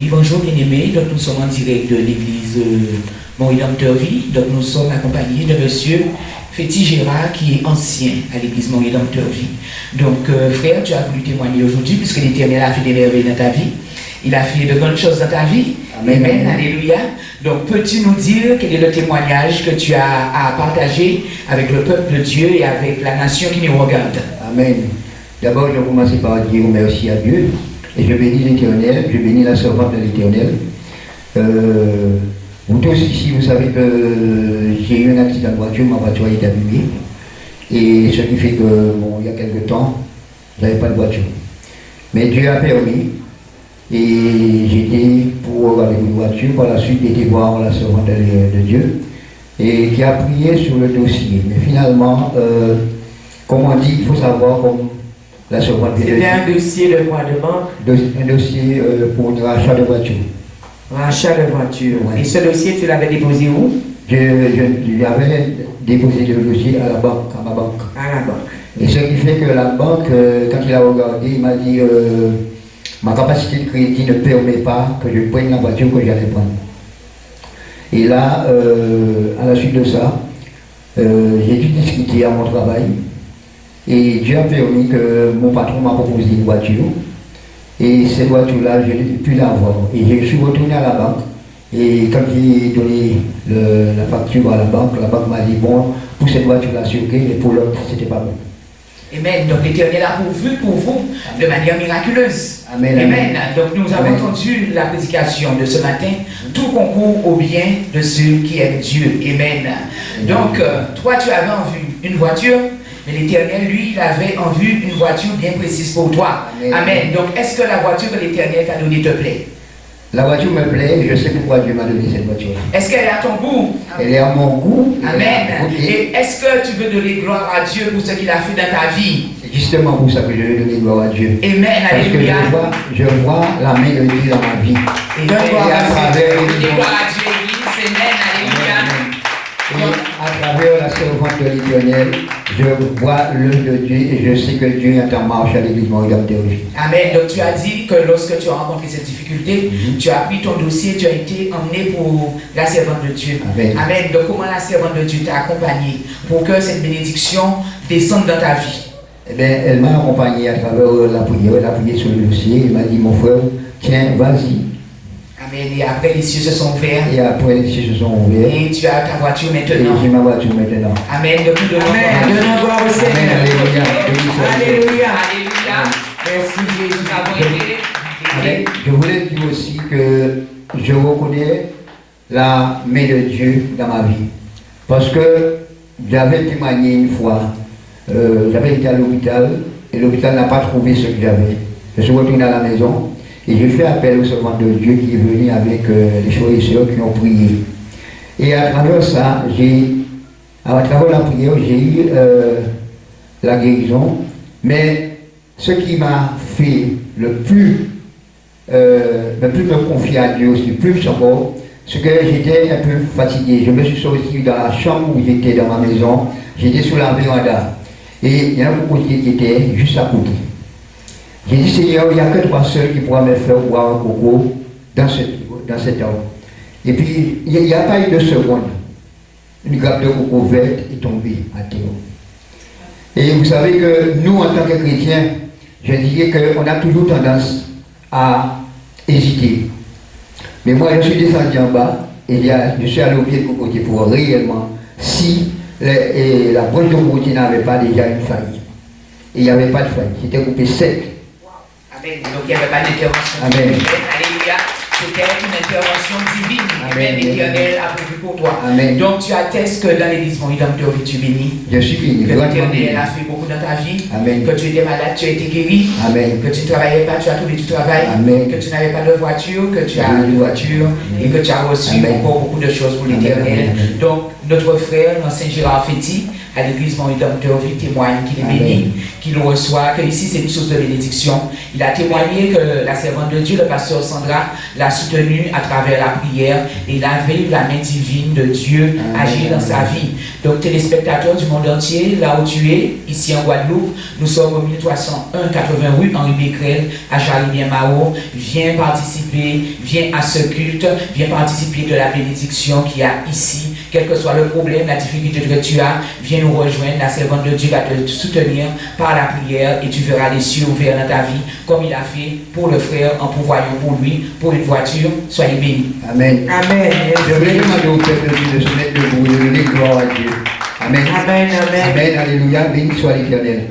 Bonjour bien-aimés, donc nous sommes en direct de l'église Mon Rédempteur Vie. Donc nous sommes accompagnés de monsieur Féti Gérard qui est ancien à l'église Mon Rédempteur Vie. Donc frère, tu as voulu témoigner aujourd'hui puisque l'Éternel a fait des merveilles dans ta vie. Il a fait de grandes choses dans ta vie. Amen. Amen. Alléluia. Donc peux-tu nous dire quel est le témoignage que tu as à partager avec le peuple de Dieu et avec la nation qui nous regarde? Amen. D'abord, je vais commencer par dire merci à Dieu. Et je bénis l'Éternel, je bénis la servante de l'Éternel. Vous tous ici, vous savez que j'ai eu un accident de voiture, ma voiture a été abîmée. Et ce qui fait que, bon, il y a quelque temps, je n'avais pas de voiture. Mais Dieu a permis. Et j'étais pour avoir une voiture, par la suite j'étais voir la servante de Dieu. Et qui a prié sur le dossier. Mais finalement, comme on dit, il faut savoir comme la servante de Dieu. C'était un dossier de quoi, de banque? Un dossier pour un rachat de voiture. Rachat de voiture. Ouais. Et ce dossier, tu l'avais déposé où? Je l'avais déposé le dossier à la banque, à ma banque. À la banque. Et ce qui fait que la banque, quand il a regardé, il m'a dit ma capacité de crédit ne permet pas que je prenne la voiture que j'allais prendre. Et là, à la suite de ça, j'ai dû discuter à mon travail. Et Dieu a permis que mon patron m'a proposé une voiture. Et cette voiture-là, je n'ai plus l'avoir. Et je suis retourné à la banque. Et quand j'ai donné la facture à la banque m'a dit, bon, pour cette voiture-là, c'est OK, mais pour l'autre, c'était pas bon. Amen. Donc l'Éternel a pourvu pour vous de manière miraculeuse. Amen. Amen. Donc nous avons entendu la prédication de ce matin. Tout concourt au bien de ceux qui aiment Dieu. Amen. Donc toi, tu avais en vue une voiture. Mais l'Éternel, lui, il avait en vue une voiture bien précise pour toi. Amen. Amen. Donc, est-ce que la voiture que l'Éternel t'a donnée te plaît? La voiture me plaît et je sais pourquoi Dieu m'a donné cette voiture. Est-ce qu'elle est à ton goût? Elle est à mon goût. Amen. Et est-ce que tu veux donner gloire à Dieu pour ce qu'il a fait dans ta vie? C'est justement pour ça que je veux donner gloire à Dieu. Amen. Alléluia. Parce que je vois la main de Dieu dans ma vie. Et à travers gloire à Dieu, Église. Amen. Alléluia. Et à travers la servante de l'Éternel, je vois l'œuvre de Dieu et je sais que Dieu est en marche à l'église Mon Rédempteur. Amen. Donc tu as dit que lorsque tu as rencontré cette difficulté, tu as pris ton dossier, tu as été emmené pour la servante de Dieu. Amen. Amen. Donc comment la servante de Dieu t'a accompagné pour que cette bénédiction descende dans ta vie? Eh bien, elle m'a accompagné à travers la prière. Elle a prié sur le dossier. Elle m'a dit, mon frère, tiens, vas-y. Amen. Et après les cieux se sont ouverts. Et après les cieux se sont ouverts. Et tu as ta voiture maintenant. Et j'ai ma voiture maintenant. Amen. Donc nous devons gloire au Seigneur. Alléluia. Alléluia. Alléluia. Merci Jésus. Nous avons été. Je voulais dire aussi que je reconnais la main de Dieu dans ma vie. Parce que j'avais témoigné une fois. J'avais été à l'hôpital et l'hôpital n'a pas trouvé ce que j'avais. Je suis retourné à la maison. Et j'ai fait appel au servant de Dieu qui est venu avec les frères et sœurs qui ont prié. Et à travers ça, à travers la prière, j'ai eu la guérison. Mais ce qui m'a fait le plus me confier à Dieu aussi, plus encore, c'est que j'étais un peu fatigué. Je me suis sorti dans la chambre où j'étais dans ma maison. J'étais sous la véranda. Et il y a un cocotier qui était juste à côté. J'ai dit, Seigneur, il n'y a que toi seul qui pourra me faire boire un coco dans cet arbre. Et puis, il n'y a pas eu de seconde. Une grappe de coco verte est tombée à terre. Et vous savez que nous, en tant que chrétiens, je dirais qu'on a toujours tendance à hésiter. Mais moi, je suis descendu en bas et je suis allé au pied de cocotier pour voir réellement si la branche de cocotier n'avait pas déjà une faille. Et il n'y avait pas de faille, c'était coupé sec. Amen. Donc il n'y avait pas d'intervention. Amen. Alléluia. C'était une intervention divine. Amen. L'Éternel a prévu pour toi. Amen. Donc tu attestes que dans l'église Mon Rédempteur, tu es béni. Je suis béni. Que l'Éternel a fait beaucoup dans ta vie. Amen. Que tu étais malade, tu as été guéri. Amen. Que tu ne travaillais pas, tu as trouvé du travail. Amen. Que tu n'avais pas de voiture, que tu as une voiture. Et que tu as reçu encore beaucoup de choses pour l'Éternel. Donc notre frère, l'ancien Gérard Féti, à l'église Mon Rédempteur Vie témoigne qu'il est Amen. béni, qu'il reçoit, que ici c'est une source de bénédiction. Il a témoigné que la servante de Dieu, le pasteur Sandra, l'a soutenu à travers la prière et il a vu la main divine de Dieu agir dans sa vie. Donc téléspectateurs du monde entier, là où tu es, ici en Guadeloupe, nous sommes au 1301 80 rue Henri Becquerel à Jarry-Bien-Mao. Viens participer, viens à ce culte, viens participer de la bénédiction qu'il y a ici. Quel que soit le problème, la difficulté que tu as, viens nous rejoindre. La servante de Dieu va te soutenir par la prière et tu verras les cieux ouverts dans ta vie, comme il a fait pour le frère en pourvoyant pour lui, pour une voiture. Soyez bénis. Amen. Amen. Je voulais demander au peuple de Dieu de se mettre debout et de donner gloire à Dieu. Amen. Amen. Amen. Amen. Alléluia. Béni soit l'Éternel.